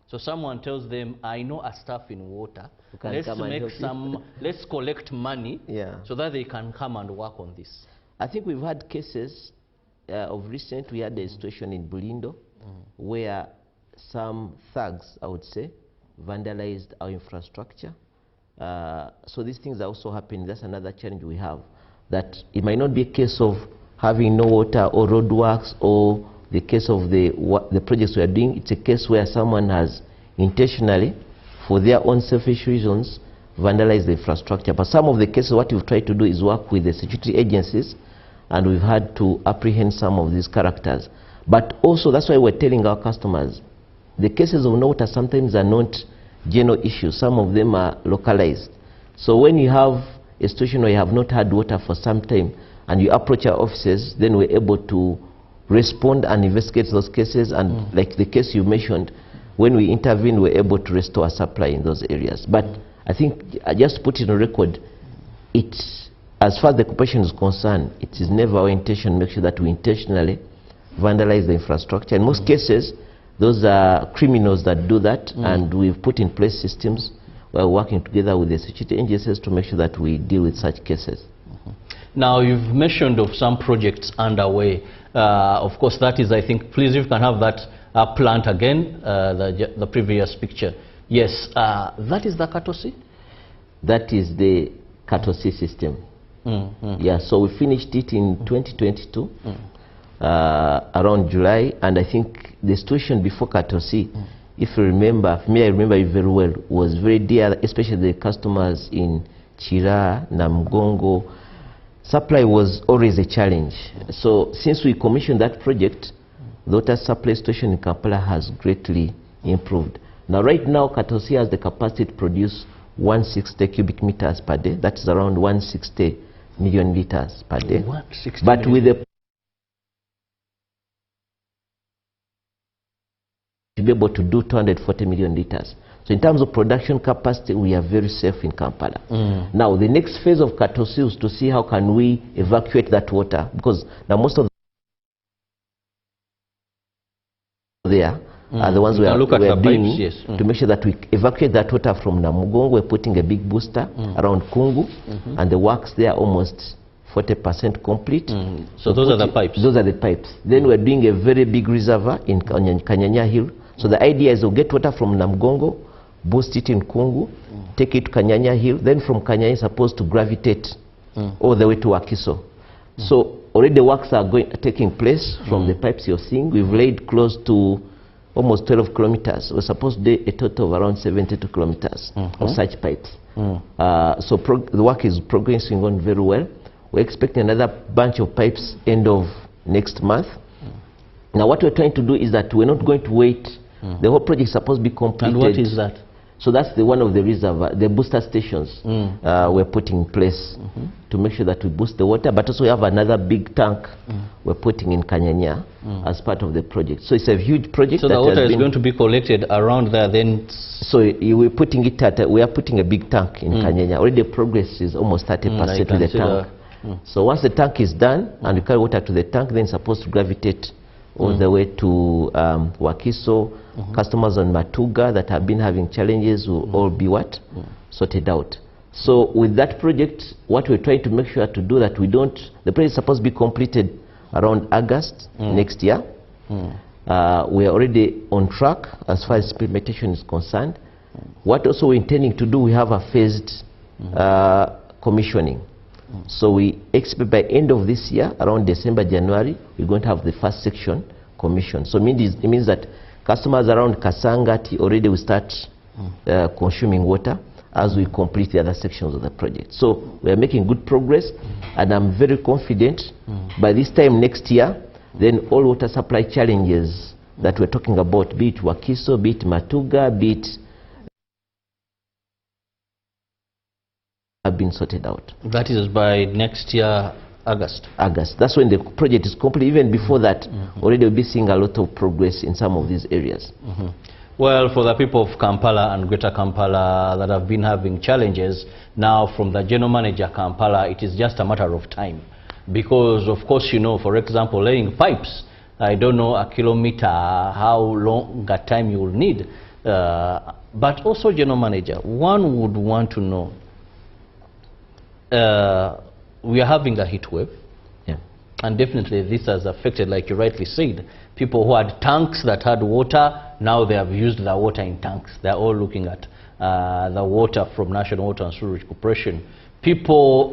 So someone tells them, I know a staff in water, let's collect money so that they can come and work on this. I think we've had cases of recent. We had a situation in Bulindo where some thugs, I would say, vandalized our infrastructure. So these things are also happening. That's another challenge we have, that it might not be a case of having no water or roadworks or the case of the projects we are doing. It's a case where someone has intentionally, for their own selfish reasons, vandalized the infrastructure. But some of the cases, what we've tried to do is work with the security agencies, and we've had to apprehend some of these characters. But also, that's why we're telling our customers, the cases of no water sometimes are not general issues. Some of them are localized. So when you have a situation where you have not had water for some time and you approach our offices, then we're able to respond and investigate those cases. And like the case you mentioned, when we intervene, we're able to restore supply in those areas. But I think, just to put it on record, as far as the corporation is concerned, it is never our intention to make sure that we intentionally vandalize the infrastructure. In most cases, those are criminals that do that, and we've put in place systems. We're working together with the security agencies to make sure that we deal with such cases. Now, you've mentioned of some projects underway. Of course, that is, I think, please, if you can have that plant again, the previous picture. Yes, that is the Katosi? That is the Katosi system. Yeah, so we finished it in 2022. Around July, and I think the situation before Katosi, if you remember, for me I remember it very well, was very dear, especially the customers in Chira, Namugongo. Supply was always a challenge. So since we commissioned that project, the water supply situation in Kampala has greatly improved. Now right now, Katosi has the capacity to produce 160 cubic meters per day. That is around 160 million liters per day. But with the to be able to do 240 million liters. So in terms of production capacity, we are very safe in Kampala. Now the next phase of Katosi is to see how can we evacuate that water, because now most of there are the ones we are doing to make sure that we evacuate that water from Namugongo. We're putting a big booster around Kungu, and the works there are almost 40% complete. So those are the pipes? Those are the pipes. Then we're doing a very big reservoir in Kanyanya Hill. So the idea is we'll get water from Namugongo, boost it in Kungu, take it to Kanyanya Hill, then from Kanyanya it's supposed to gravitate all the way to Wakiso. So already the works are taking place from the pipes you're seeing. We've laid close to almost 12 kilometers. We're supposed to do a total of around 72 kilometers of such pipes. So the work is progressing on very well. We're expecting another bunch of pipes end of next month. Now what we're trying to do is that we're not going to wait. The whole project is supposed to be completed. And what is that? So that's one of the reservoir, the booster stations we're putting in place to make sure that we boost the water. But also we have another big tank we're putting in Kanyanya as part of the project. So it's a huge project. So the water is going to be collected around there then? So we are putting a big tank in Kanyanya. Already the progress is almost 30% with the tank. So once the tank is done and we carry water to the tank, then it's supposed to gravitate all the way to Wakiso. Customers on Matuga that have been having challenges will all be sorted out. So with that project, what we're trying to make sure to do that the project is supposed to be completed around August next year. We are already on track as far as implementation is concerned. What also we're intending to do, we have a phased commissioning. So we expect by end of this year, around December, January, we're going to have the first section commissioned. So it means that customers around Kasangati already will start consuming water as we complete the other sections of the project. So we are making good progress, and I'm very confident by this time next year, then all water supply challenges that we're talking about, be it Wakiso, be it Matuga, be it have been sorted out. That is by next year, August? August. That's when the project is complete. Even before that, already we'll be seeing a lot of progress in some of these areas. Well, for the people of Kampala and Greater Kampala that have been having challenges, now from the General Manager Kampala, it is just a matter of time. Because, of course, you know, for example, laying pipes I don't know, a kilometer, how long a time you will need. But also, General Manager, one would want to know, we are having a heat wave. Yeah. And definitely this has affected, like you rightly said, people who had tanks that had water, now they have used the water in tanks. They're all looking at the water from National Water and Sewerage Corporation. People,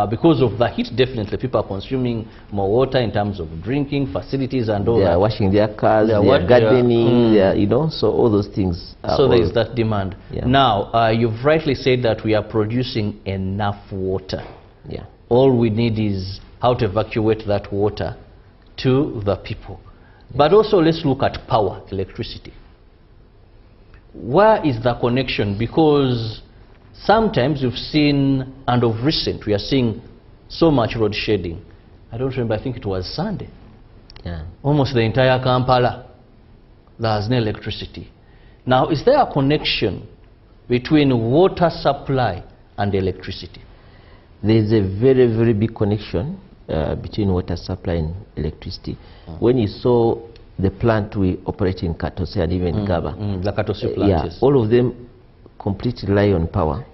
because of the heat, definitely people are consuming more water in terms of drinking, facilities and all that. They are washing their cars, they are gardening, they are, you know, so all those things. So there is that demand. Yeah. Now, you've rightly said that we are producing enough water. Yeah. All we need is how to evacuate that water to the people. But also let's look at power, electricity. Where is the connection? Because sometimes you've seen, and of recent, we are seeing so much road shading. I don't remember, I think it was Sunday. Yeah. Almost the entire Kampala, there has no electricity. Now, is there a connection between water supply and electricity? There is a very, very big connection between water supply and electricity. When you saw the plant we operate in Katose and even Gaba, the Katose plant, yeah, yes. all of them completely rely on power.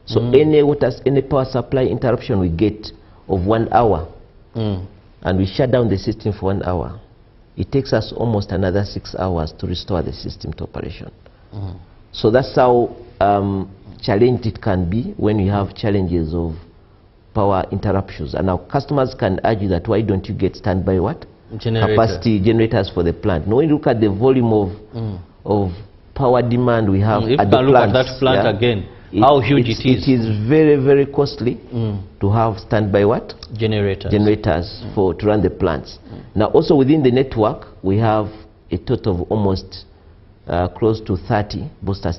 So any power supply interruption we get of 1 hour, and we shut down the system for 1 hour, it takes us almost another 6 hours to restore the system to operation. So that's how challenged it can be when you have challenges of power interruptions. And now customers can argue that why don't you get standby capacity generators for the plant? Now when you look at the volume of power demand we have if at the look at that plant again, how huge it is. It is very, very costly to have standby generators to run the plants. Now also within the network we have a total of almost close to 30 boosters.